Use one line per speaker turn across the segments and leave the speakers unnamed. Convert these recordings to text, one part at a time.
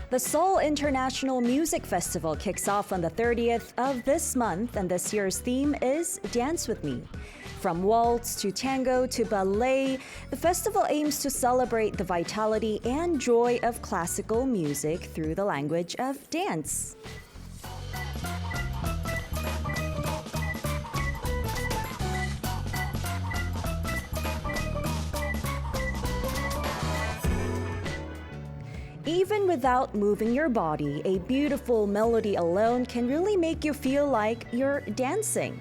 The Seoul International Music Festival kicks off on the 30th of this month, and this year's theme is Dance With Me. From waltz to tango to ballet, the festival aims to celebrate the vitality and joy of classical music through the language of dance. Even without moving your body, a beautiful melody alone can really make you feel like you're dancing.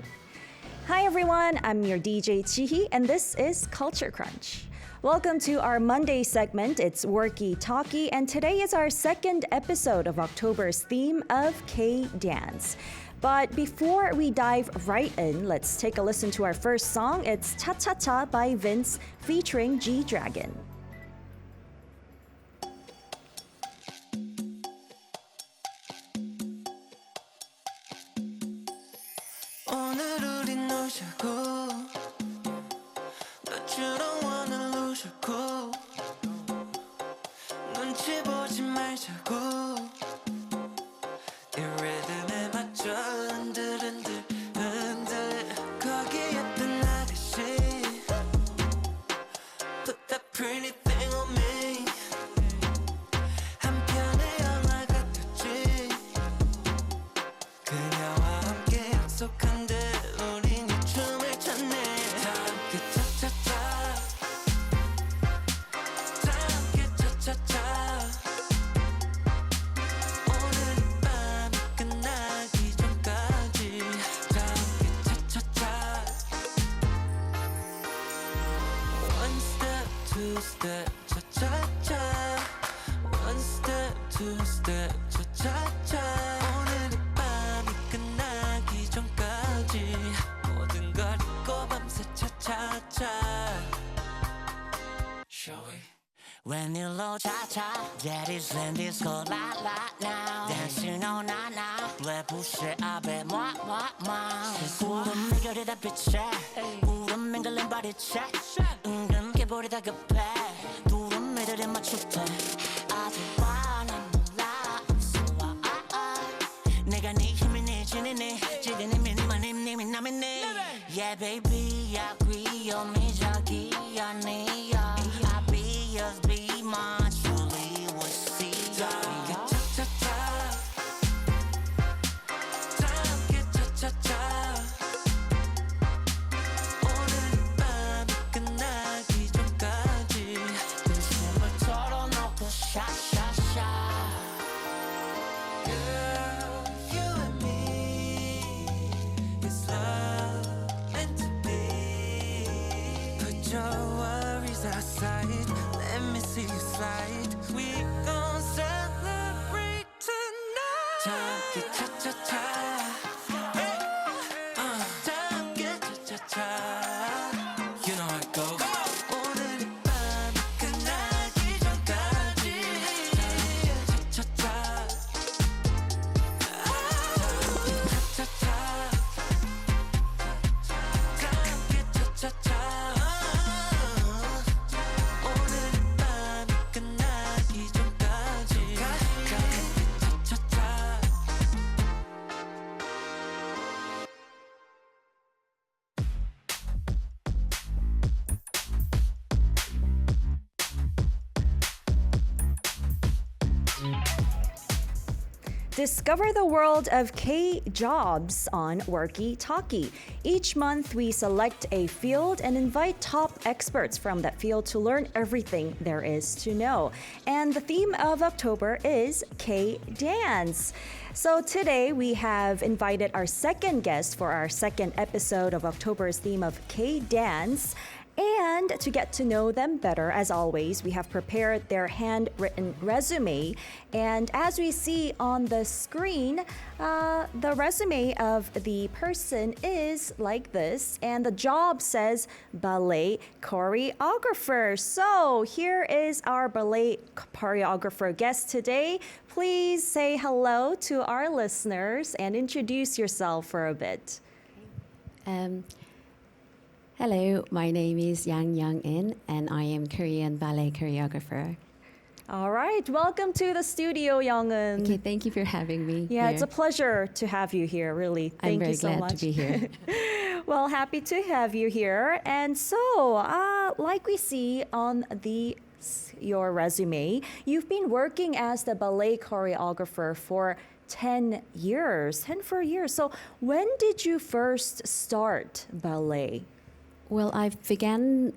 Hi everyone, I'm your DJ Chihi, and this is Culture Crunch. Welcome to our Monday segment. It's Workie Talkie, and today is our second episode of October's theme of K-Dance. But before we dive right in, let's take a listen to our first song. It's Cha Cha Cha by Vince featuring G-Dragon.
오늘 우린 놀자고 너처럼 wanna lose you 눈치 보지 말자고 이 리듬에 맞춰 흔들흔들 흔들 거기에 뜬 아가씨 Put that pretty thing on me 한 편의 영화 같았지 그녀와 함께 약속한 Two-step, cha-cha-cha. One step, two-step, cha-cha-cha. 오늘 밤이 끝나기 전까지 모든 걸 잊고 밤새 cha-cha-cha. Shall we? 웬일로 cha-cha That is when this go la-la now Dancing on na-na 왜 부시 앞에 moi-moi-moi 구름 매결이다 빛에 구름 맹글린 바리채 은근 깨버리다 급해 두름 매들에 맞출 때 아직 뻔한 몰라 없어와 내가 네 힘이 네 지니니 지리니 미니만 힘님이 남이니 Yeah baby I agree on me 저기 아니야 I'll be yours be mine truly we'll see cha-cha-cha 함께 cha-cha-cha 오늘 밤이 끝나기 전까지 진심을 털어놓고 샤샤샤 Girl, you and me is love meant to be Put your worries aside Let me see you slide We gon' celebrate tonight 함께 cha-cha-cha 함께 cha-cha-cha You know how it goes 오늘 밤이 끝나기 전까지 cha-cha-cha cha-cha-cha 함께 cha-cha-cha 오늘 밤이 끝나기 전까지 cha-cha-cha
Discover the world of K-jobs on Workie Talkie. Each month, we select a field and invite top experts from that field to learn everything there is to know. And the theme of October is K-dance. So today, we have invited our second guest for our second episode of October's theme of K-dance. And to get to know them better, as always, we have prepared their handwritten resume. And as we see on the screen, the resume of the person is like this. And the job says Ballet Choreographer. So here is our Ballet Choreographer guest today. Please say hello to our listeners and introduce yourself for a bit.
Hello, my name is Yang Young-eun and I am Korean ballet choreographer.
All right, welcome to the studio, Young-eun.
Okay, thank you for having me.
Yeah,
here.
it's a pleasure to have you here, really.
I'm
Thank
very
you so
glad
much.
to be here.
Well, happy to have you here. And so, like we see on your resume, you've been working as the ballet choreographer for 10 years. So, when did you first start ballet?
Well, I began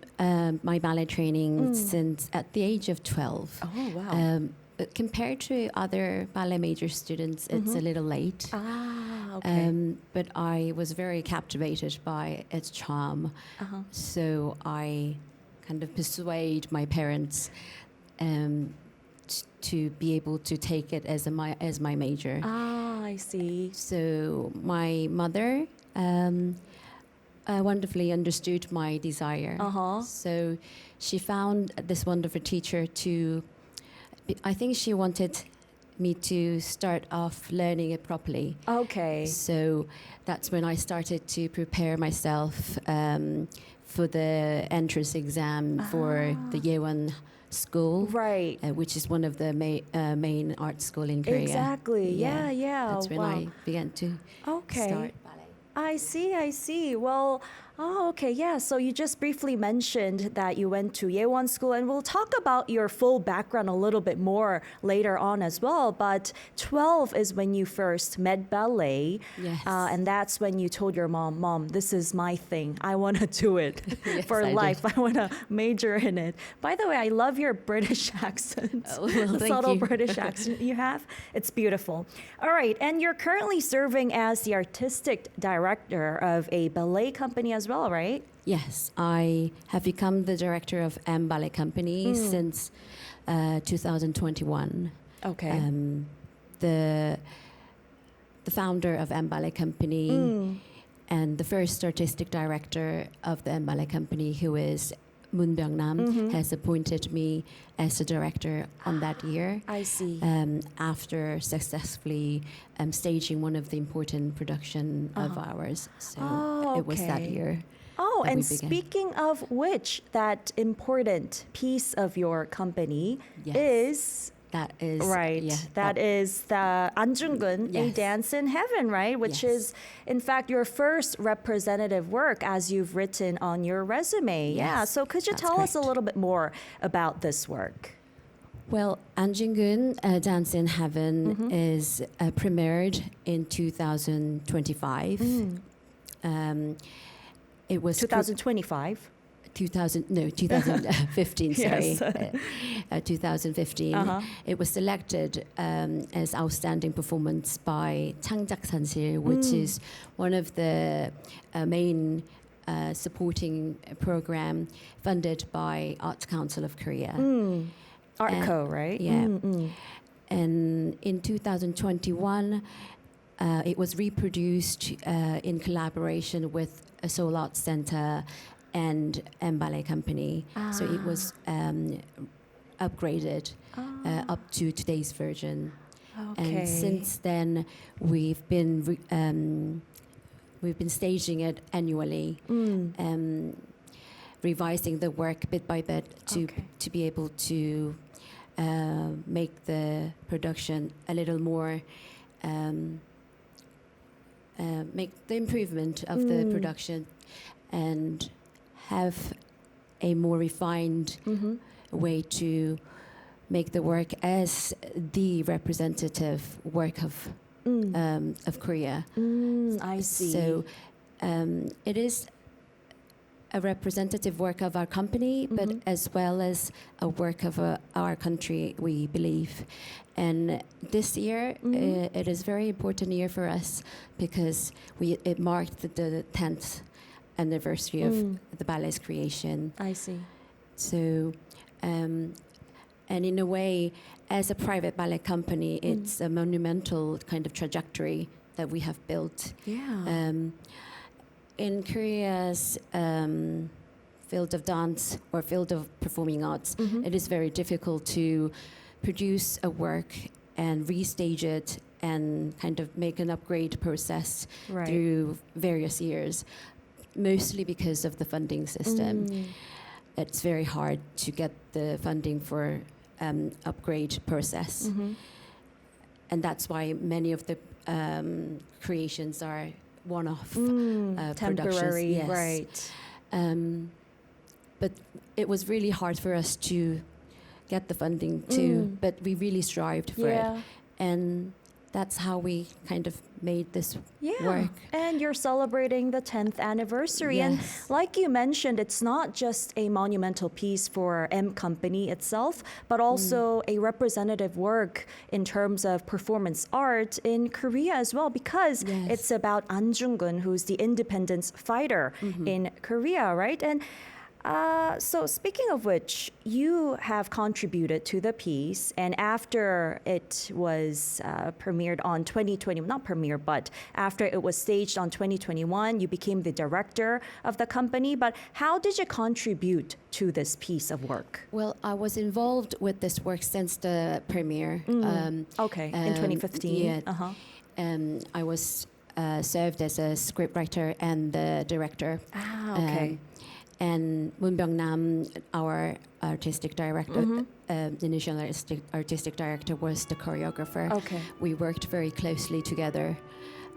my ballet training since at the age of 12.
Oh, wow.
But compared to other ballet major students, it's a little late.
Okay.
But I was very captivated by its charm. So I kind of persuade my parents to be able to take it as my major.
I see.
So my mother wonderfully understood my desire. So she found this wonderful teacher I think she wanted me to start off learning it properly.
Okay.
So that's when I started to prepare myself for the entrance exam for the Yeowon school,
Right.
which is one of the main art school in Korea.
Exactly. Yeah.
That's when
Wow.
I began to
Okay.
start ballet.
I see. Well, okay, yeah. So you just briefly mentioned that you went to Yeowon School, and we'll talk about your full background a little bit more later on as well. But 12 is when you first met ballet.
Yes.
And that's when you told your mom, this is my thing. I want to do it
Yes,
for
I
life.
did.
I want to major in it. By the way, I love your British accent.
Oh, well,
The
thank
subtle
you.
British accent you have. It's beautiful. All right. And you're currently serving as the artistic director of a ballet company as well, right?
Yes, I have become the director of M Ballet Company since 2021.
Okay.
The founder of M Ballet Company and the first artistic director of the M Ballet Company, who is Moon Byung-nam, has appointed me as the director on that year.
I see.
After successfully staging one of the important production of ours. So it was that
okay.
year.
Oh,
that
and
we began.
speaking of which, that important piece of your company
Yes.
is
That is
right.
Yeah,
that is the An Jung-eun, A
Yes.
Dance in Heaven, right? Which
Yes.
is, in fact, your first representative work, as you've written on your resume. Yeah.
Yes,
So could you
that's
tell us a
correct.
little bit more about this work?
Well, An Jung-eun, Dance in Heaven is premiered in 2025. It was
2025.
2015, sorry.
Yes.
2015. It was selected as outstanding performance by 창작 산실, which is one of the main supporting program funded by Arts Council of Korea.
Artco, right?
Yeah. And in 2021, it was reproduced in collaboration with a Seoul Arts Center and M Ballet Company. So it was upgraded up to today's version.
Okay.
And since then, we've been staging it annually, revising the work bit by bit to be able to make the production a little more, make the improvement of the production and have a more refined way to make the work as the representative work of Korea.
I see.
So it is a representative work of our company, but as well as a work of our country, we believe. And this year, it is a very important year for us because it marked the 10th anniversary of the ballet's creation.
I see.
So, and in a way, as a private ballet company, it's a monumental kind of trajectory that we have built.
Yeah.
In Korea's field of dance or field of performing arts, it is very difficult to produce a work and restage it and kind of make an upgrade process
Right.
through various years, mostly because of the funding system. It's very hard to get the funding for upgrade process. And that's why many of the creations are one-off productions.
Temporary,
Yes.
right.
But it was really hard for us to get the funding too, but we really strived for it. And that's how we kind of made this work.
And you're celebrating the 10th anniversary. And
Yes.
like you mentioned, it's not just a monumental piece for M Company itself, but also a representative work in terms of performance art in Korea as well, because
Yes.
it's about An Jung-eun, who's the independence fighter in Korea, right? And so speaking of which, you have contributed to the piece, and after it was premiered on 2020, not premiered, but after it was staged on 2021, you became the director of the company. But how did you contribute to this piece of work?
Well, I was involved with this work since the premiere.
Okay, in 2015.
Yeah.
Uh-huh.
I was served as a scriptwriter and the director.
Okay.
And Moon Byung-nam, our artistic director, the initial artistic director, was the choreographer.
Okay.
We worked very closely together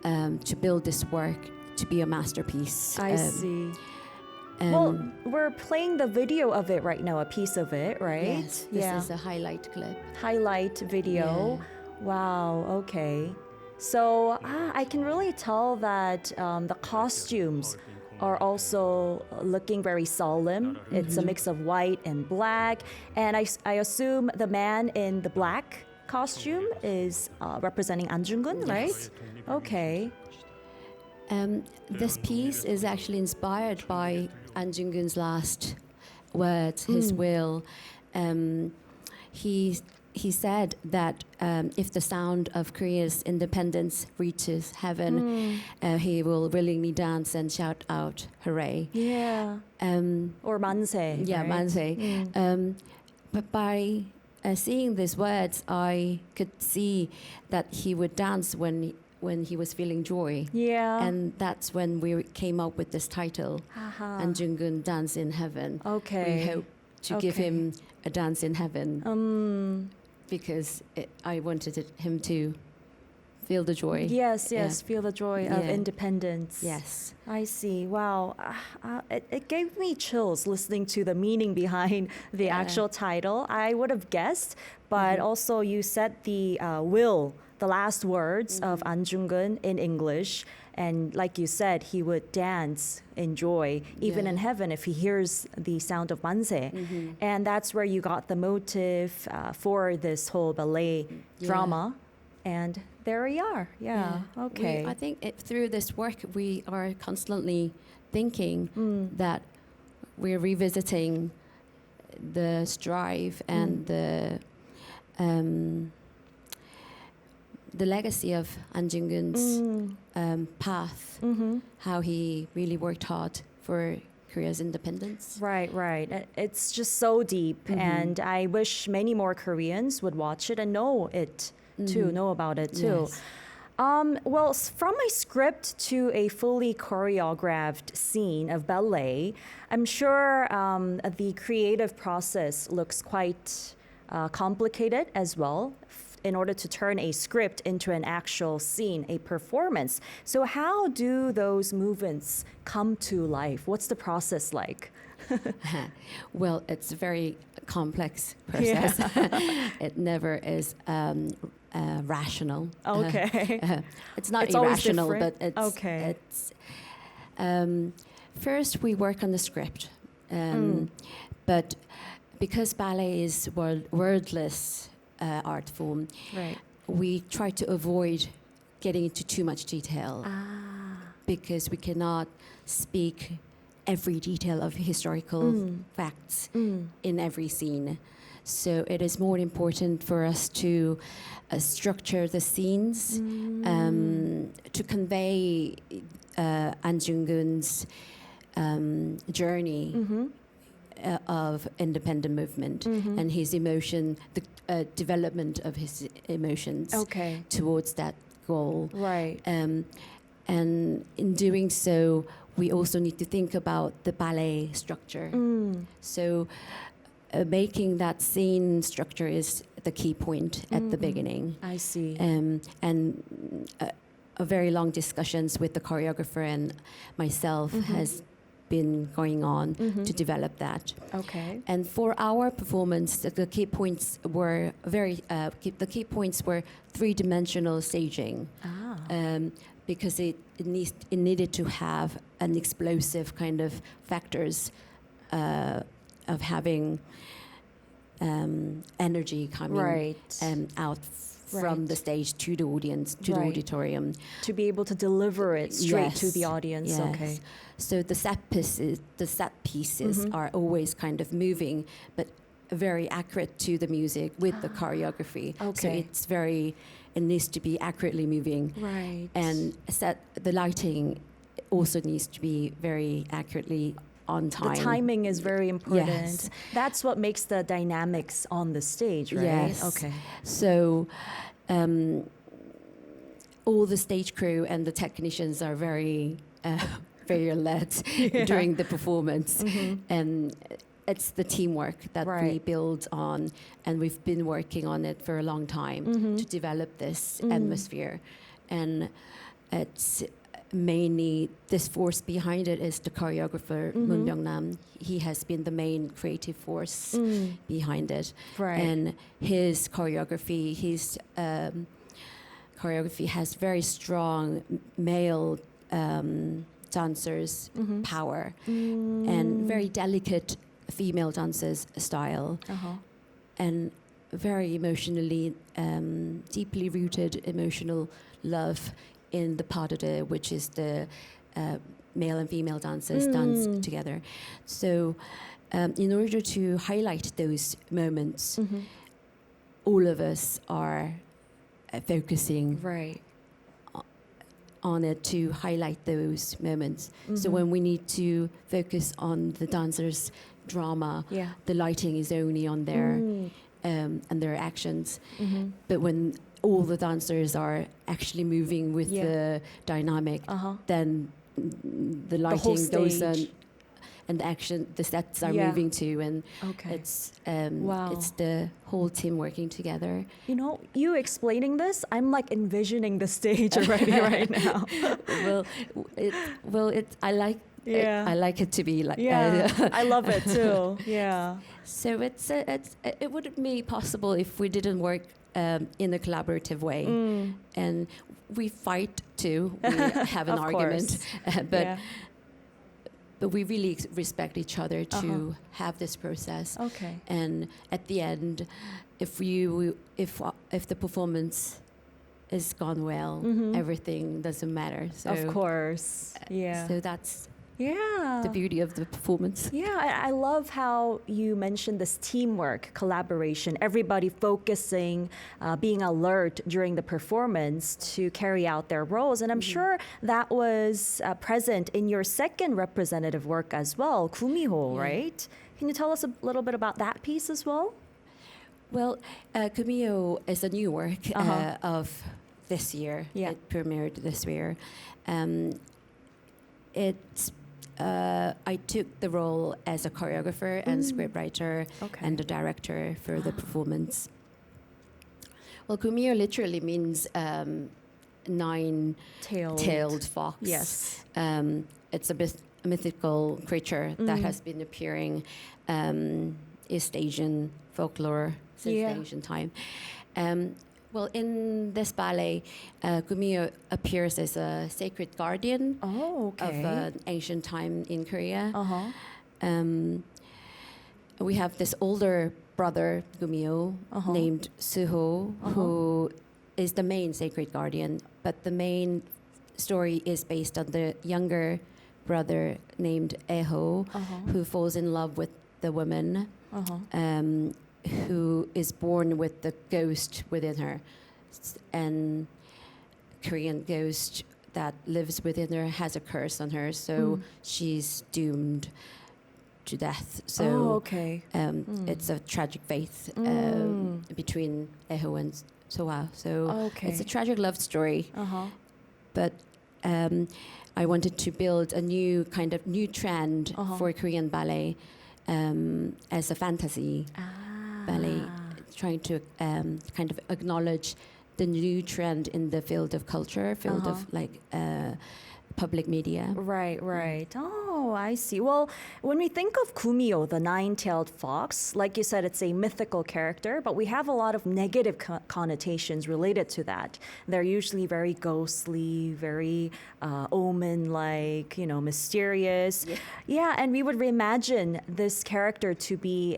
to build this work to be a masterpiece.
I see. Well, we're playing the video of it right now, a piece of it, right?
Yes, this is a highlight clip.
Highlight video. Wow, okay. So I can really tell that the costumes are also looking very solemn. It's a mix of white and black. And I assume the man in the black costume is representing An Jung-eun, right? Okay.
This piece is actually inspired by An Jung-eun's last words, his will. He said that if the sound of Korea's independence reaches heaven, he will willingly dance and shout out, hooray.
Yeah. Or manse.
Yeah,
right?
manse. But by seeing these words, I could see that he would dance when he was feeling joy.
Yeah.
And that's when we came up with this title, An Jung-eun Dance in Heaven.
Okay.
We hope to give
Okay.
him a dance in heaven. Because I wanted him to feel the joy.
Yes,
Yeah.
feel the joy of
Yeah.
independence.
Yes.
I see. Wow. It gave me chills listening to the meaning behind the actual title. I would have guessed, but also you said the will, the last words of An Jung-eun in English. And like you said, he would dance in joy, even in heaven, if he hears the sound of manse. And that's where you got the motive for this whole ballet drama. And there we are. Yeah. Okay.
I think through this work, we are constantly thinking that we're revisiting the strive and the legacy of An Jung-eun's path, how he really worked hard for Korea's independence.
Right. It's just so deep, and I wish many more Koreans would watch it and know it too, know about it too.
Yes.
Well, from a script to a fully choreographed scene of ballet, I'm sure the creative process looks quite complicated as well, in order to turn a script into an actual scene, a performance. So how do those movements come to life? What's the process like?
Well, it's a very complex process. It never is rational.
Okay.
It's not
It's always
irrational,
different?
but it's
Okay.
It's first we work on the script, but because ballet is wordless art form,
Right.
we try to avoid getting into too much detail because we cannot speak every detail of historical facts in every scene. So it is more important for us to structure the scenes to convey An Jung-eun's journey of independent movement and his emotion, the development of his emotions towards that goal.
Right.
And in doing so, we also need to think about the ballet structure. So making that scene structure is the key point at the beginning.
I see.
And a very long discussions with the choreographer and myself has been going on to develop that.
Okay.
And for our performance, the key points were three-dimensional staging. Because it needed to have an explosive kind of factors of having energy coming out from the stage to the audience, to the auditorium.
To be able to deliver it straight to the audience.
Yes.
Okay.
So the set pieces are always kind of moving, but very accurate to the music with the choreography.
Okay.
So it needs to be accurately moving.
Right.
And the lighting also needs to be very accurately on time.
The timing is very important.
Yes.
That's what makes the dynamics on the stage, right?
Yes.
Okay.
So all the stage crew and the technicians are very alert during the performance. And it's the teamwork that we build on, and we've been working on it for a long time to develop this atmosphere. And it's mainly this force behind it is the choreographer Moon Byung-nam. He has been the main creative force behind it.
Right.
And his choreography has very strong male dancers power and very delicate female dancers style and very emotionally deeply rooted emotional love in the pas de deux, which is the male and female dancers dance together. So in order to highlight those moments, all of us are focusing on it to highlight those moments. So when we need to focus on the dancers' drama, the lighting is only on their and their actions. But when all the dancers are actually moving with the dynamic, then the lighting goes on and the sets are moving too, and it's the whole team working together.
You know, you explaining this, I'm like envisioning the stage already right now.
I like it to be like
I love it too. Yeah.
So it wouldn't be possible if we didn't work in a collaborative way, and we fight too. We have an argument, but we really respect each other to have this process.
Okay.
And at the end, if the performance is gone well, everything doesn't matter. So
of course.
So that's the beauty of the performance.
Yeah, I love how you mentioned this teamwork, collaboration, everybody focusing, being alert during the performance to carry out their roles. And I'm sure that was present in your second representative work as well, Gumiho, right? Can you tell us a little bit about that piece as well?
Well, Gumiho is a new work of this year. It premiered this year. I took the role as a choreographer and scriptwriter and the director for the performance. Well, Gumiho literally means nine-tailed fox. Yes. It's a mythical creature that has been appearing East Asian folklore since the ancient time. Well, in this ballet, Gumiho appears as a sacred guardian of an ancient time in Korea. We have this older brother, Gumiho, named Suho, who is the main sacred guardian. But the main story is based on the younger brother named Eho, who falls in love with the woman. Who is born with the ghost within her, and Korean ghost that lives within her has a curse on her, so she's doomed to death. So it's a tragic fate between Eho and Soa. So it's a tragic love story. But I wanted to build a new trend for Korean ballet. as a fantasy ballet, trying to kind of acknowledge the new trend in the field of culture, field of public media.
Right. Oh, I see. Well, when we think of Gumiho, the nine-tailed fox, like you said, it's a mythical character, but we have a lot of negative connotations related to that. They're usually very ghostly, very omen-like, mysterious. Yeah, and we would reimagine this character to be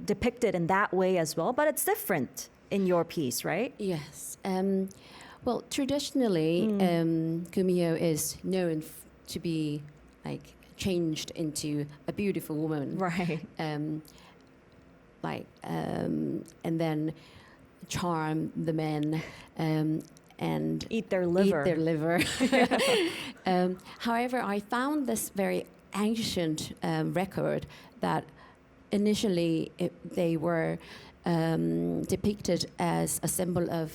depicted in that way as well, but it's different in your piece, right?
Yes. Well, traditionally, Gumiho is known to be changed into a beautiful woman,
Right.
And then charm the men and
Eat their liver.
Eat their liver. However, I found this very ancient record that initially they were depicted as a symbol of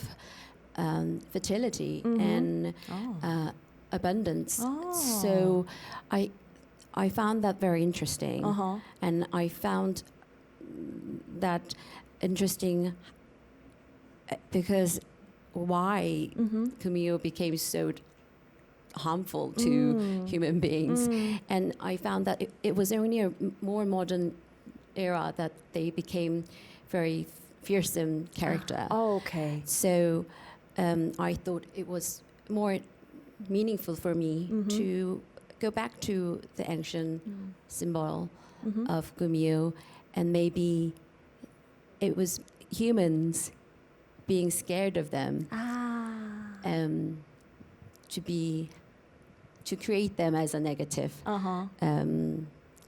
fertility and abundance. So I found that very interesting, and I found that interesting because why Gumiho became so harmful to human beings, and I found that it was only a more modern era that they became very fearsome character.
Oh, okay.
So I thought it was more meaningful for me to go back to the ancient symbol of Gumiho, and maybe it was humans being scared of them to create them as a negative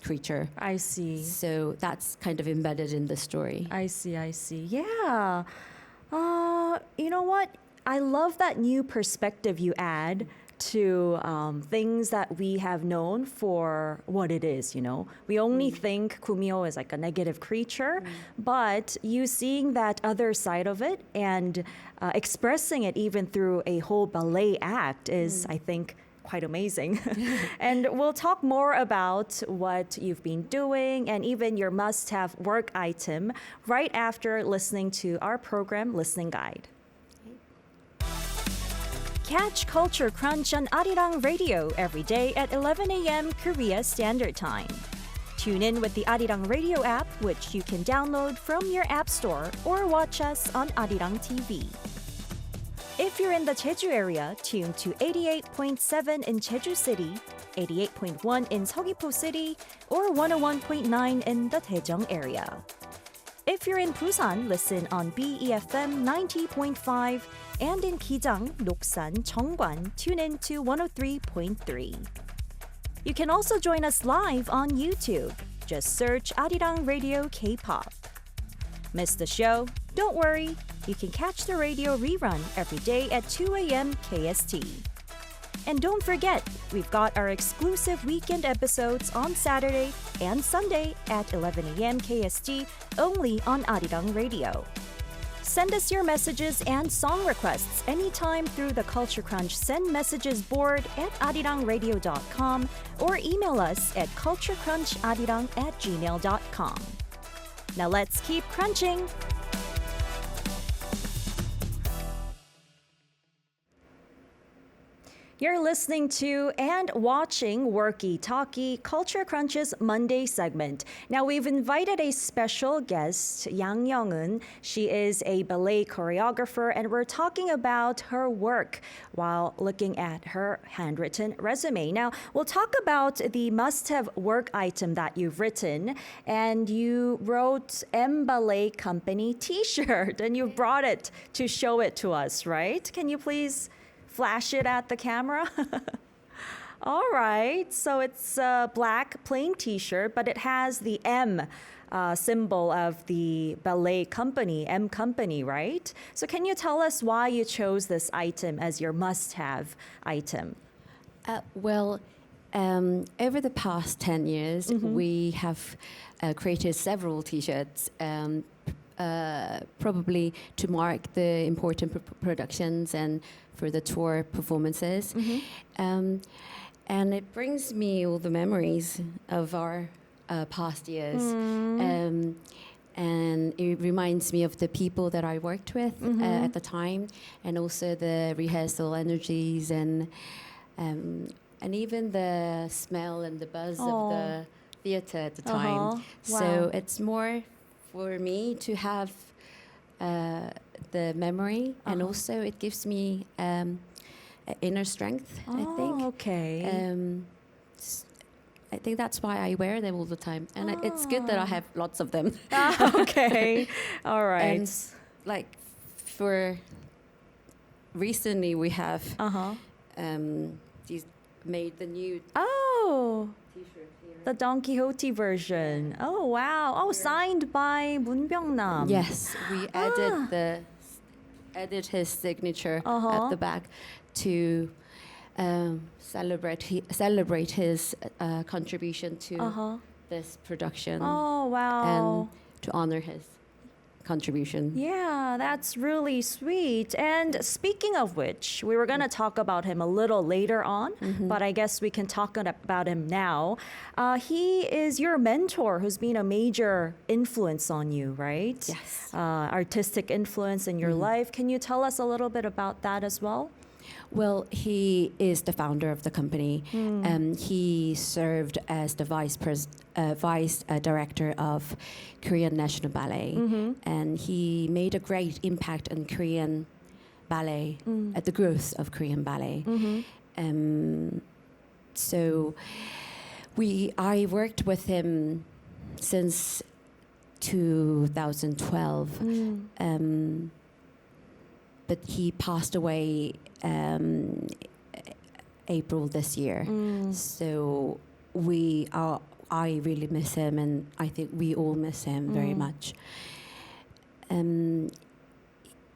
creature.
I see.
So that's kind of embedded in the story.
I see. Yeah. You know what? I love that new perspective you add to things that we have known for what it is, We only think Gumiho is like a negative creature, but you seeing that other side of it and expressing it even through a whole ballet act is, I think, quite amazing. And we'll talk more about what you've been doing and even your must-have work item right after listening to our program Listening Guide. Catch Culture Crunch on Arirang Radio every day at 11 a.m. Korea Standard Time. Tune in with the Arirang Radio app, which you can download from your app store or watch us on Arirang TV. If you're in the Jeju area, tune to 88.7 in Jeju City, 88.1 in Seogwipo City, or 101.9 in the Daejeong area. If you're in Busan, listen on BEFM 90.5, and in Kijang, Loksan, Cheongwan, tune in to 103.3. You can also join us live on YouTube. Just search Arirang Radio K-pop. Miss the show? Don't worry. You can catch the radio rerun every day at 2 a.m. KST. And don't forget, we've got our exclusive weekend episodes on Saturday and Sunday at 11 a.m. KST only on Arirang Radio. Send us your messages and song requests anytime through the Culture Crunch Send Messages board at arirangradio.com or email us at culturecruncharirang@gmail.com. Now let's keep crunching! You're listening to and watching Workie Talkie, Culture Crunch's Monday segment. Now, we've invited a special guest, Yang Young-eun. She is a ballet choreographer, and we're talking about her work while looking at her handwritten resume. Now, we'll talk about the must-have work item that you've written, and you wrote M Ballet Company t-shirt, and you brought it to show it to us, right? Can you please flash it at the camera? All right, so it's a black plain t-shirt, but it has the M symbol of the ballet company, M Company, right? So can you tell us why you chose this item as your must-have item?
Over the past 10 years, we have created several t-shirts, probably to mark the important productions and for the tour performances. And it brings me all the memories of our past years. And it reminds me of the people that I worked with at the time, and also the rehearsal energies and even the smell and the buzz of the theater at the time. So it's more for me to have the memory, and also it gives me inner strength, I think.
Okay.
I think that's why I wear them all the time, and it's good that I have lots of them.
Okay. All right.
And like for recently, we have these made the new
Oh,
T-shirt here.
the Don Quixote version. Oh, wow. Oh, signed by Moon Byung-nam.
Yes, we added his signature at the back to celebrate his contribution to this production.
Oh, wow.
And to honor his contribution.
Yeah, that's really sweet. And speaking of which, we were going to talk about him a little later on, but I guess we can talk about him now. He is your mentor who's been a major influence on you, right?
Yes.
Artistic influence in your life. Can you tell us a little bit about that as well?
Well, he is the founder of the company. He served as the vice director of Korean National Ballet, and he made a great impact on Korean ballet, at the growth of Korean ballet. So I worked with him since 2012, but he passed away April this year. So I really miss him, and I think we all miss him very much.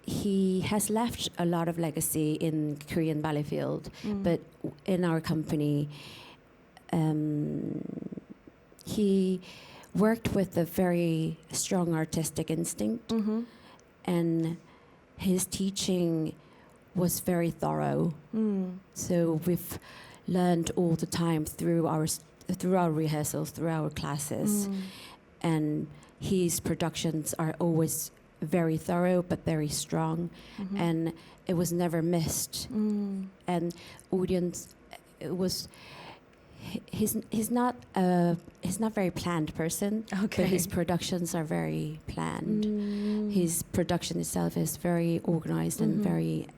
He has left a lot of legacy in Korean ballet field, but in our company, he worked with a very strong artistic instinct, and his teaching was very thorough. So we've learned all the time through our rehearsals, through our classes, and his productions are always very thorough but very strong, and it was never missed. And audience, it was. He's not very planned person, but his productions are very planned. His production itself is very organized and very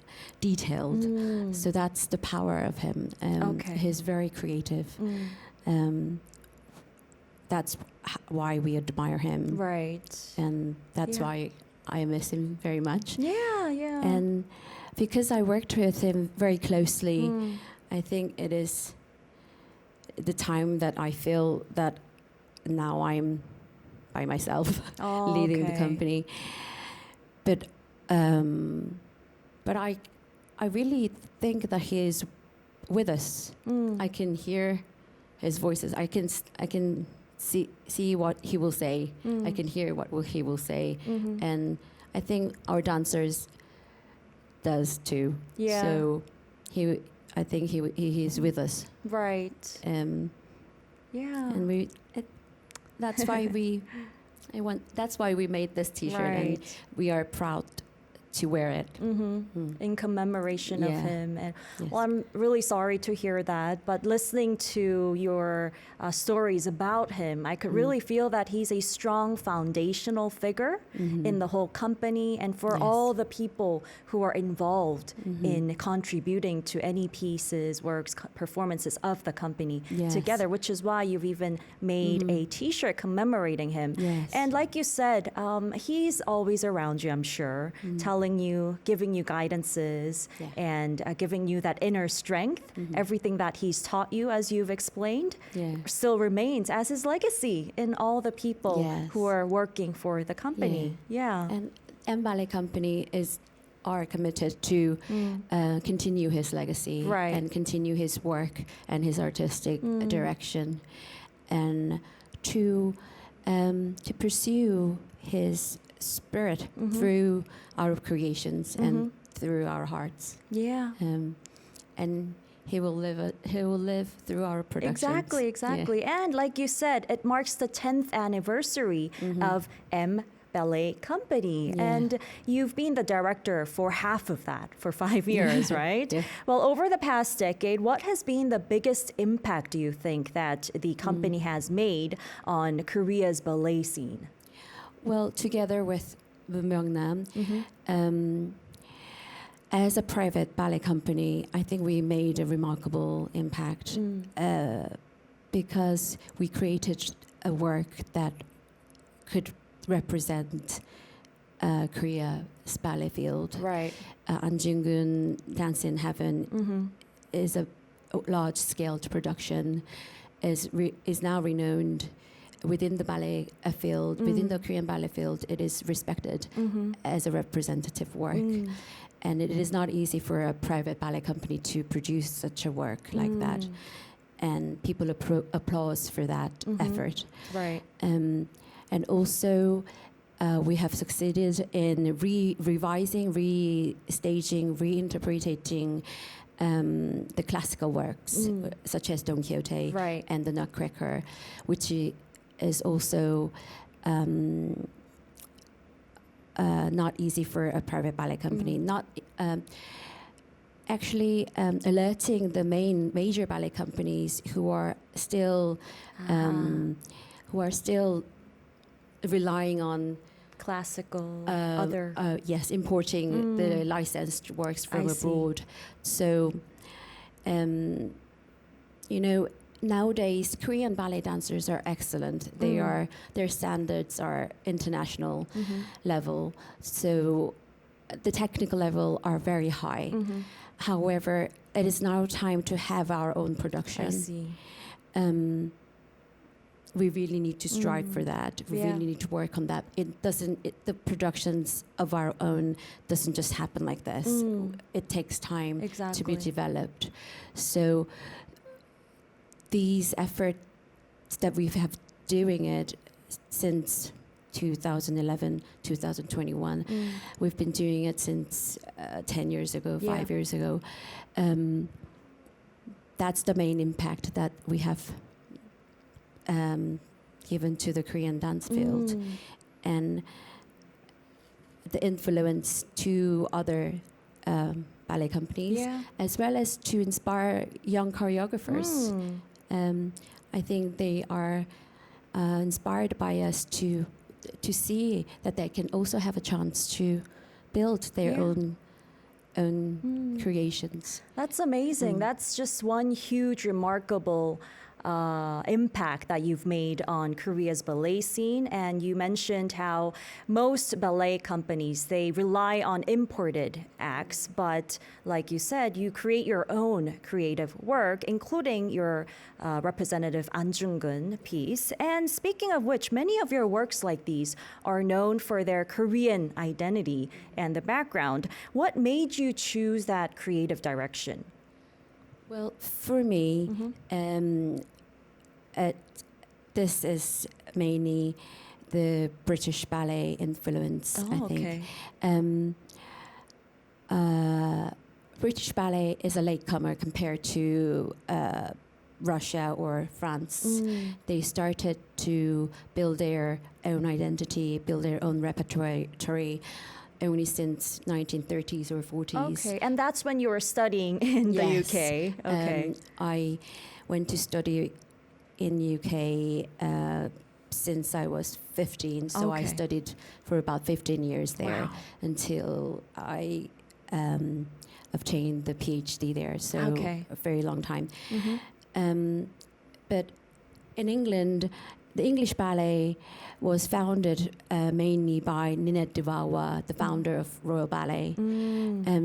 detailed. So that's the power of him. He's very creative. That's why we admire him.
Right.
And that's why I miss him very much.
Yeah.
And because I worked with him very closely, I think it is the time that I feel that now I'm by myself leading the company. But I really think that he is with us. I can hear his voices. I can see what he will say. I can hear what he will say, and I think our dancers does too.
Yeah.
So I think he is with us.
Right.
And that's why that's why we made this T-shirt, and we are proud to wear it.
In commemoration of him. And
Yes.
well, I'm really sorry to hear that, but listening to your stories about him, I could really feel that he's a strong foundational figure in the whole company, and for all the people who are involved in contributing to any pieces, works, performances of the company together, which is why you've even made a T-shirt commemorating him.
Yes.
And like you said, he's always around you, I'm sure, telling you, giving you guidances, and giving you that inner strength. Everything that he's taught you, as you've explained, still remains as his legacy in all the people who are working for the company.
And Ballet Company are committed to continue his legacy and continue his work and his artistic direction, and to pursue his spirit through our creations and through our hearts. And he will live through our productions.
Exactly. And like you said, it marks the 10th anniversary of M Ballet Company.
Yeah.
And you've been the director for half of that, for 5 years, right?
Yeah.
Well, over the past decade, what has been the biggest impact, do you think, that the company has made on Korea's ballet scene?
Well, together with Nam, as a private ballet company, I think we made a remarkable impact because we created a work that could represent Korea's ballet field.
Right.
An Young-eun Dance in Heaven is a large-scale production, is now renowned within the ballet field, within the Korean ballet field. It is respected as a representative work. And it is not easy for a private ballet company to produce such a work like that. And people applause for that effort.
Right.
And also, we have succeeded in revising, restaging, reinterpreting the classical works, such as Don Quixote
Right.
and the Nutcracker, which is also not easy for a private ballet company. Not actually alerting the major ballet companies who are still relying on
Classical, other.
importing the licensed works from
I see.
abroad. So, nowadays Korean ballet dancers are excellent. Their standards are international level. So, the technical level are very high. However, it is now time to have our own production.
I see.
We really need to strive for that. We really need to work on that. The productions of our own doesn't just happen like this. It takes time to be developed. So these efforts that we have doing it since 2011, 2021, we've been doing it since 10 years ago, 5 years ago. That's the main impact that we have given to the Korean dance field, and the influence to other ballet companies, as well as to inspire young choreographers. I think they are inspired by us to see that they can also have a chance to build their own creations.
That's amazing. That's just one huge, remarkable impact that you've made on Korea's ballet scene. And you mentioned how most ballet companies, they rely on imported acts, but like you said, you create your own creative work, including your representative An Jung-eun piece. And speaking of which, many of your works like these are known for their Korean identity and the background. What made you choose that creative direction?
Well, for me, this is mainly the British ballet influence, I think. British ballet is a latecomer compared to Russia or France. They started to build their own identity, build their own repertoire only since 1930s or 40s.
Okay, and that's when you were studying in the UK. Okay.
I went to study in UK since I was 15, so I studied for about 15 years there until I obtained the PhD there, so a very long time. But in England, the English ballet was founded mainly by Ninette de Valois, the founder of Royal Ballet.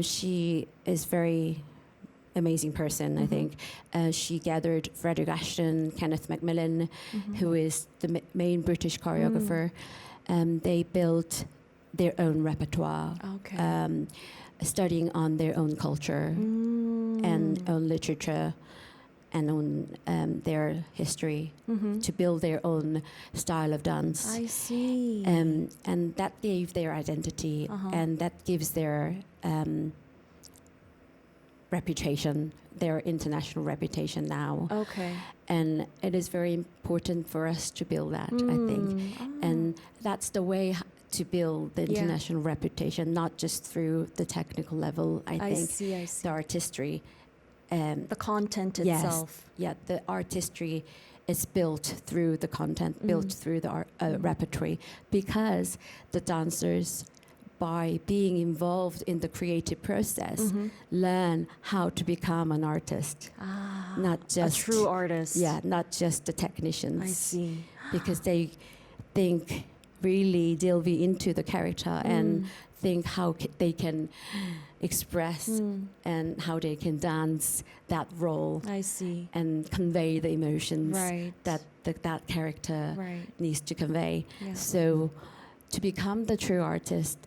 She is very amazing person, I think. She gathered Frederick Ashton, Kenneth Macmillan, who is the main British choreographer. They built their own repertoire, studying on their own culture and own literature and on their history to build their own style of dance.
I see.
And that gave their identity, and that gives their reputation, their international reputation now.
Okay.
And it is very important for us to build that, I think. And that's the way to build the international reputation, not just through the technical level, I think.
I see.
The artistry.
The content
Yes,
itself.
yeah, the artistry is built through the content, built through the repertory, because the dancers, by being involved in the creative process, learn how to become an artist. Not just
a true artist.
Yeah, not just the technicians.
I see.
Because they think really delve into the character and think how they can express and how they can dance that role.
I see.
And convey the emotions
Right.
that character
Right.
needs to convey.
Yeah.
So to become the true artist,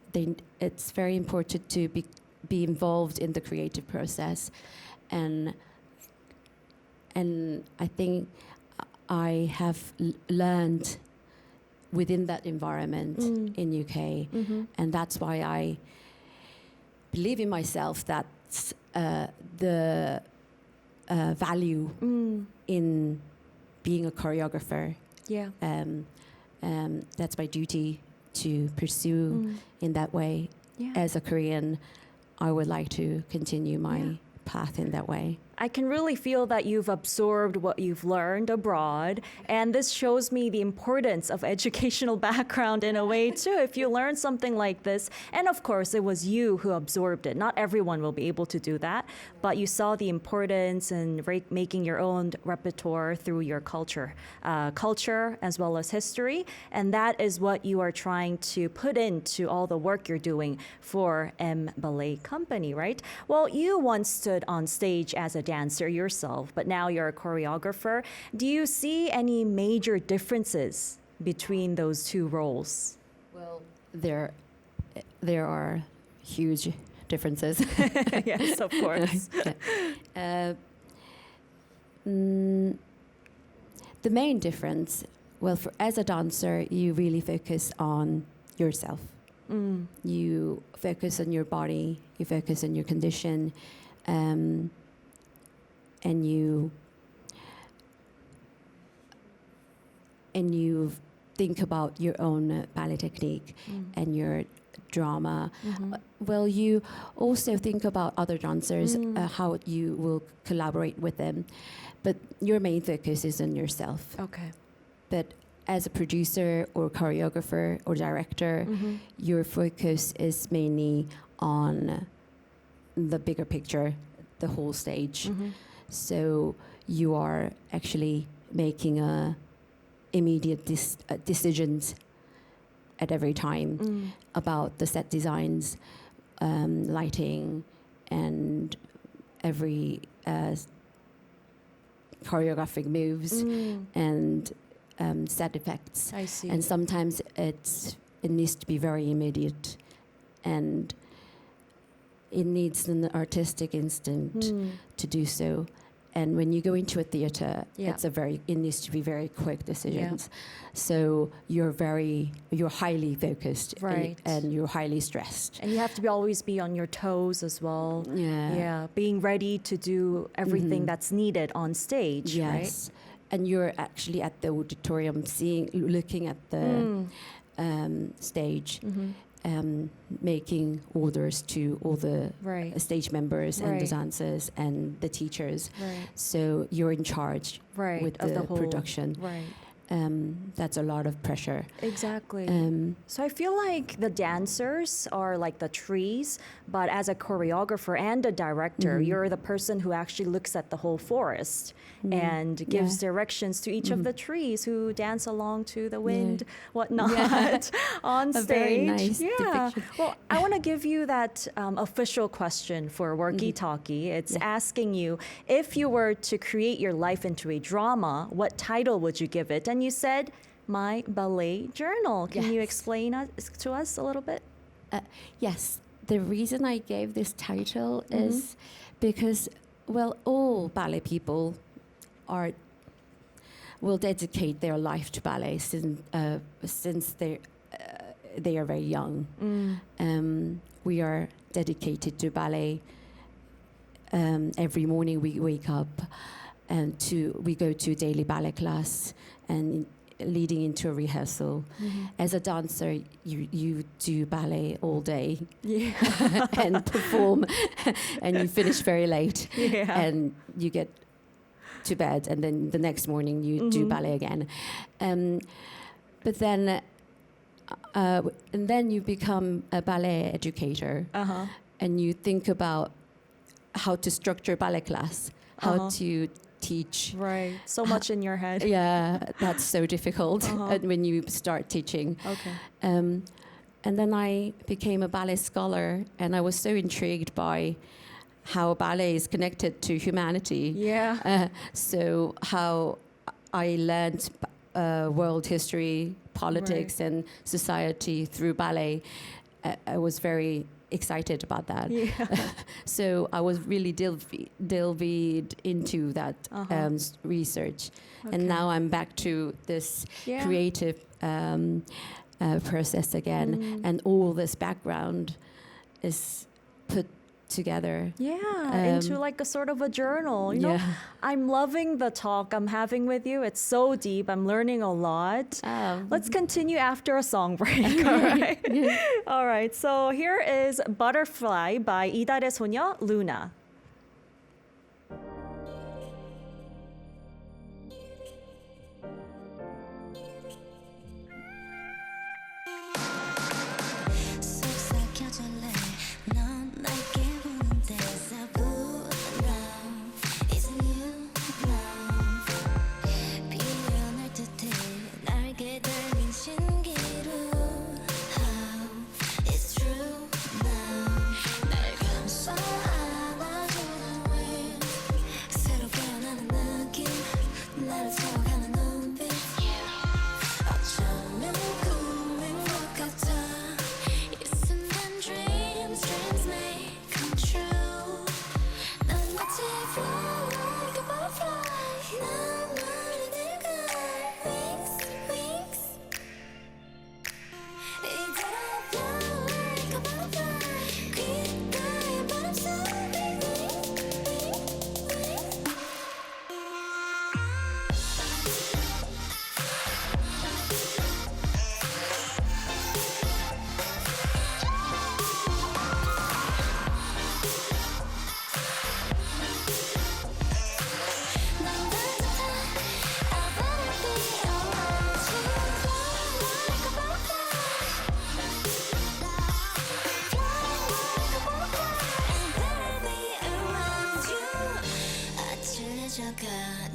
it's very important to be involved in the creative process. And I think I have learned within that environment in UK, and that's why I believe in myself that the value in being a choreographer.
Yeah.
That's my duty to pursue in that way.
Yeah.
As a Korean, I would like to continue my path in that way.
I can really feel that you've absorbed what you've learned abroad, and this shows me the importance of educational background in a way too. If you learn something like this, and of course it was you who absorbed it. Not everyone will be able to do that, but you saw the importance in making your own repertoire through your culture as well as history, and that is what you are trying to put into all the work you're doing for M Ballet Company, right? Well, you once stood on stage as a dancer yourself, but now you're a choreographer. Do you see any major differences between those two roles?
Well, there are huge differences.
Yes, of course.
The main difference, well, as a dancer, you really focus on yourself. You focus on your body, you focus on your condition, and you think about your own ballet technique and your drama. Well, you also think about other dancers, how you will collaborate with them, but your main focus is on yourself.
Okay.
But as a producer or choreographer or director, your focus is mainly on the bigger picture, the whole stage. So you are actually making immediate decisions at every time about the set designs, lighting, and every choreographic moves and set effects.
I see.
And sometimes it needs to be very immediate, and it needs an artistic instinct to do so. And when you go into a theater, it needs to be very quick decisions. So you're highly focused,
Right.
and you're highly stressed.
And you have to always be on your toes as well.
Yeah.
Being ready to do everything that's needed on stage, right?
Yes. And you're actually at the auditorium, looking at the stage, making orders to all the
Right.
stage members and the
Right.
dancers and the teachers.
Right.
So you're in charge
Right.
with
Of
the
whole
production.
Right.
That's a lot of pressure.
Exactly. So I feel like the dancers are like the trees, but as a choreographer and a director, you're the person who actually looks at the whole forest and gives directions to each of the trees who dance along to the wind, whatnot, on stage.
A very nice depiction.
Well, I want to give you that official question for Workie Talkie. It's asking you, if you were to create your life into a drama, what title would you give it? And you said, My Ballet Journal. Can you
Yes.
explain to us a little bit?
Yes, the reason I gave this title is because, well, all ballet people will dedicate their life to ballet since they are very young. We are dedicated to ballet every morning we wake up and we go to daily ballet class and leading into a rehearsal. As a dancer, you do ballet all day and perform, and you finish very late, and you get to bed, and then the next morning you do ballet again. But then, and then you become a ballet educator, and you think about how to structure ballet class, how to teach.
Right. So much in your head.
Yeah, that's so difficult when you start teaching.
Okay.
And then I became a ballet scholar, and I was so intrigued by how ballet is connected to humanity.
Yeah.
So how I learned world history, politics, and society through ballet. I was very excited about that.
Yeah.
So I was really delved into that research. And now I'm back to this creative process again. And all this background is put together.
Yeah, into like a sort of a journal. You know, I'm loving the talk I'm having with you. It's so deep. I'm learning a lot. Let's continue after a song break. All right. All right. So here is Butterfly by 이달의 소녀 Luna.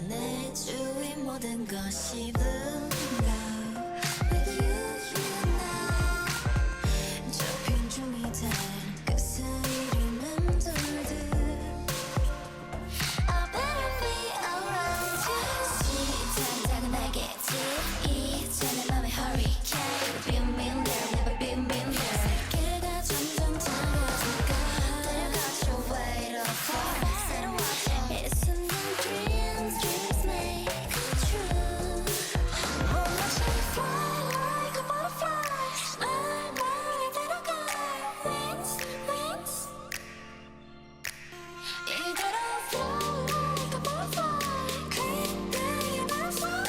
내 주위 모든 것이 blue now with you now 접힌 종이들 그 사이를 맴돌듯 I better be around you 시작이 작은 날개짓 이제 내 맘에 hurricane Been been there never been there 세계가 점점 작아질까 There got your weight of far 새로운 이 순간 dreams may come true Watch me fly like a butterfly 날 데려가 wings wings 이대로 fly like a butterfly 그대의 맘속에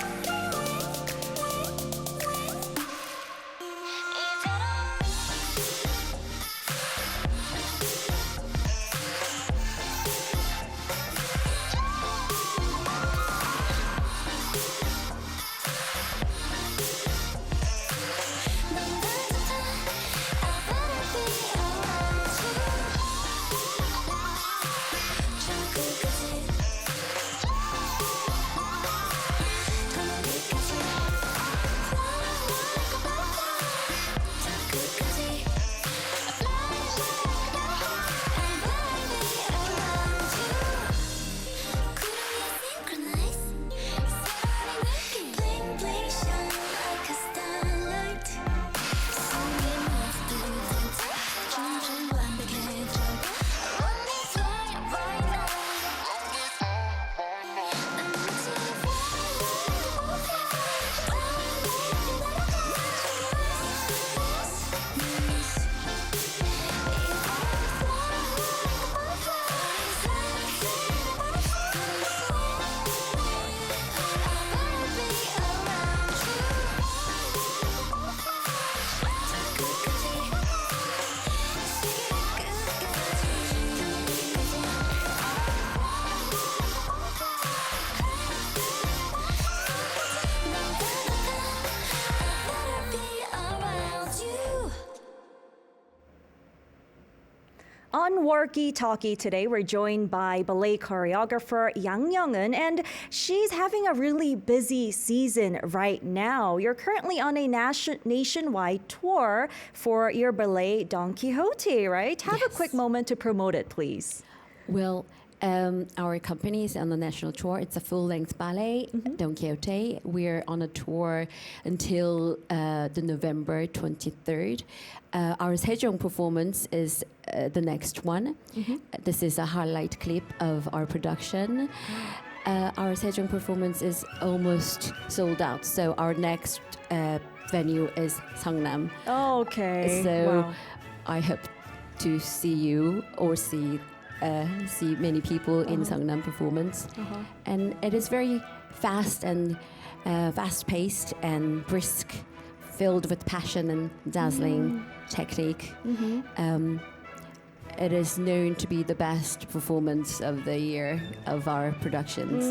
On Workie Talkie today, we're joined by ballet choreographer Yang Young-eun, and she's having a really busy season right now. You're currently on a nationwide tour for your ballet Don Quixote, right? Have a quick moment to promote it, please.
Well, our company is on the national tour. It's a full-length ballet, Don Quixote. We're on a tour until the November 23rd. Our Sejong performance is the next one. This is a highlight clip of our production. Our Sejong performance is almost sold out, so our next venue is Seongnam.
Oh, okay.
So
Wow.
I hope to see you or see many people in Seongnam performance. And it is very fast and fast-paced and brisk, filled with passion and dazzling technique. It is known to be the best performance of the year of our productions.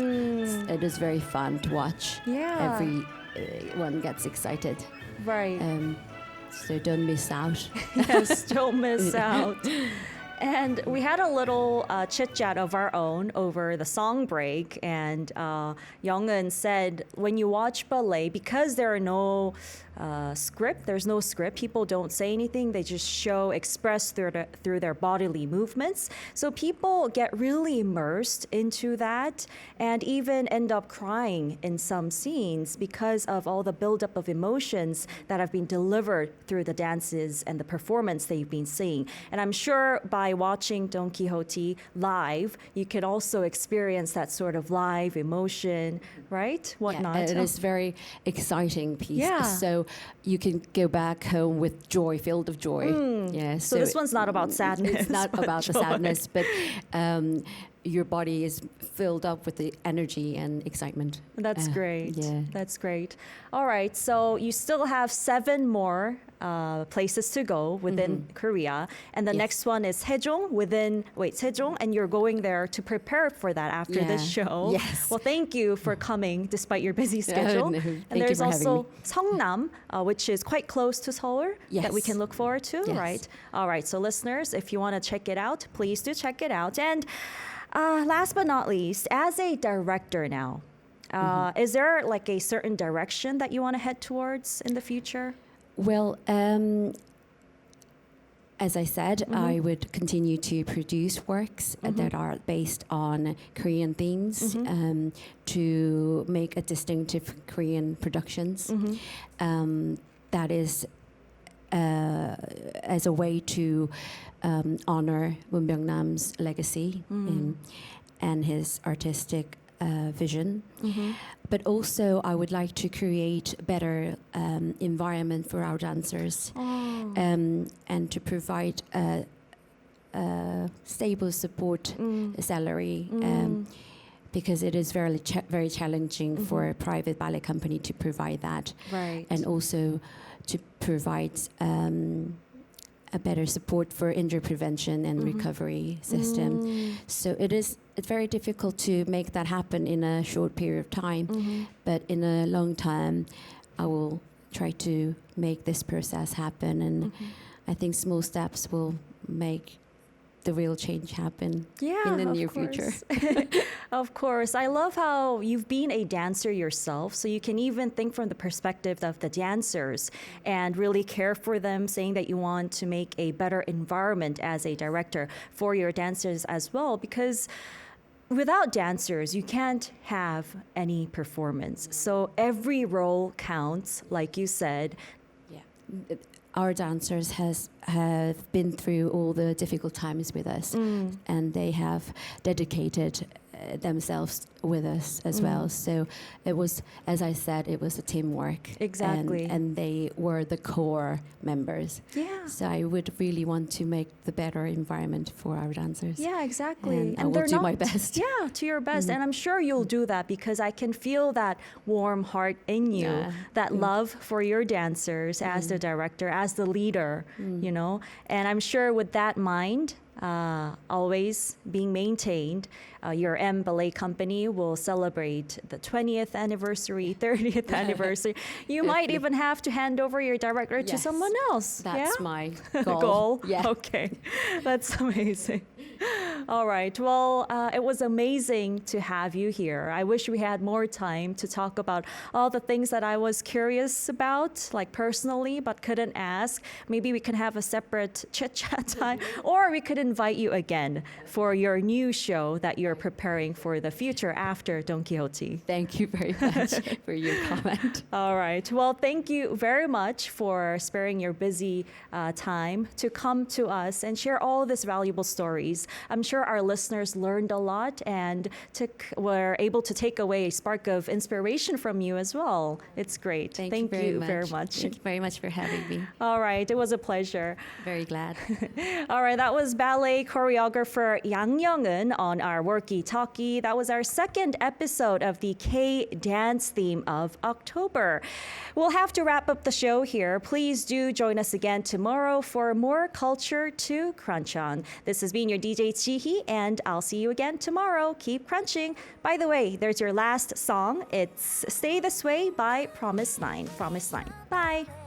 It is very fun to watch.
Yeah.
Everyone gets excited.
Right.
So don't miss out.
Yes, don't miss out. And we had a little chit-chat of our own over the song break, and Young-eun said when you watch ballet, because there are no there's no script, people don't say anything, they just express through their bodily movements. So people get really immersed into that and even end up crying in some scenes because of all the buildup of emotions that have been delivered through the dances and the performance that you've been seeing. And I'm sure by watching Don Quixote live, you can also experience that sort of live emotion, right? Whatnot.
Yeah, it is very exciting piece.
Yeah.
So you can go back home with joy, filled of joy. Yeah.
So this one's not about sadness.
It's not
but
about the
joy.
sadness, but your body is filled up with the energy and excitement.
That's great.
Yeah.
That's great. All right. So you still have 7 more places to go within Korea. And the
Yes.
next one is Sejong, and you're going there to prepare for that after this
Yeah.
show.
Yes.
Well, thank you for coming despite your busy schedule.
no.
And
Thank you
there's
for having
also
me.
Seongnam, which is quite close to Seoul, that we
Yes.
can look forward to,
Yes.
right? All right. So listeners, if you want to check it out, please do check it out. And last but not least, as a director now, is there like a certain direction that you want to head towards in the future?
Well, as I said, I would continue to produce works that are based on Korean themes to make a distinctive Korean productions. That is as a way to honor Moon Byung-nam's legacy and his artistic vision. But also I would like to create better environment for our dancers and to provide a stable support salary because it is very challenging for a private ballet company to provide that.
Right.
And also to provide a better support for injury prevention and recovery system. So it's very difficult to make that happen in a short period of time, but in a long time, I will try to make this process happen, and I think small steps will make the real change happen in the near future.
Of course. I love how you've been a dancer yourself, so you can even think from the perspective of the dancers and really care for them, saying that you want to make a better environment as a director for your dancers as well, because without dancers, you can't have any performance. So every role counts, like you said.
Yeah. Our dancers have been through all the difficult times with us, and they have dedicated themselves with us as well. So it was, as I said, it was a teamwork.
Exactly.
And they were the core members.
Yeah.
So I would really want to make the better environment for our dancers.
Yeah, exactly.
And I will
they're
do my best.
Yeah, to your best. And I'm sure you'll do that because I can feel that warm heart in you,
Yeah.
that love for your dancers as the director, as the leader, you know. And I'm sure with that mind always being maintained, your M Ballet Company will celebrate the 20th anniversary, 30th anniversary. You might even have to hand over your director to
Yes.
someone else.
That's
yeah?
my
Goal.
goal. Yeah.
Okay. That's amazing. All right. Well, it was amazing to have you here. I wish we had more time to talk about all the things that I was curious about, like personally, but couldn't ask. Maybe we can have a separate chit-chat time, or we could invite you again for your new show that you're preparing for the future after Don Quixote.
Thank you very much for your comment.
All right. Well, thank you very much for sparing your busy time to come to us and share all these valuable stories. I'm sure our listeners learned a lot and were able to take away a spark of inspiration from you as well. It's great.
Thank you very much.
Thank
Thank you very much for having me.
All right. It was a pleasure.
Very glad.
All right. That was ballet choreographer Yang Young-eun on our Workie Talkie. That was our second episode of the K-dance theme of October. We'll have to wrap up the show here. Please do join us again tomorrow for more culture to crunch on. This has been your DJ Chihi, and I'll see you again tomorrow. Keep crunching. By the way, there's your last song. It's Stay This Way by Promise 9. Promise 9. Bye.